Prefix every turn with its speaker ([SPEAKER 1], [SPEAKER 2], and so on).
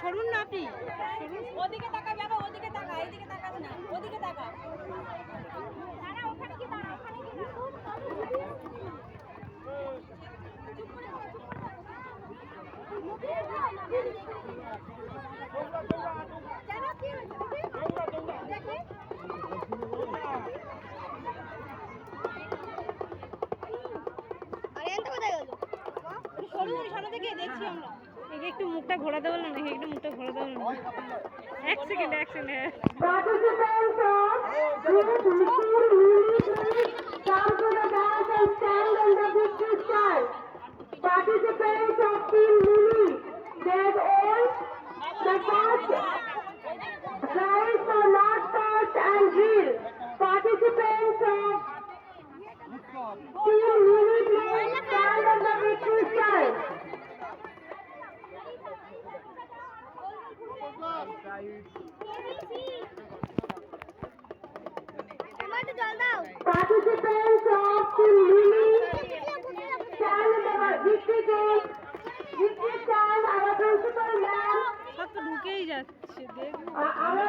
[SPEAKER 1] সরুন না আপনি,
[SPEAKER 2] ওদিকে তাকা যাবে, ওদিকে তাকা, এইদিকে তাকাবি না, ওদিকে তাকা। দাঁড়া, ওখানে কি দাঁড়া, ওখানে কি দাঁড়া।
[SPEAKER 1] একটু মুখটা ঘোরাতে বললাম নাকি, একটু মুখটা ঘোরাতে বললাম। এক second.
[SPEAKER 3] Participants of Team Lily, they've all the first prize for not first and drill. Participants of Team Lily, please stand on the victory stand. Participants of Team Lily, stand in the victory gate. Victory stand, our principal man.
[SPEAKER 1] সব তো ঢুকেই যাচ্ছে, দেখুন।
[SPEAKER 3] Our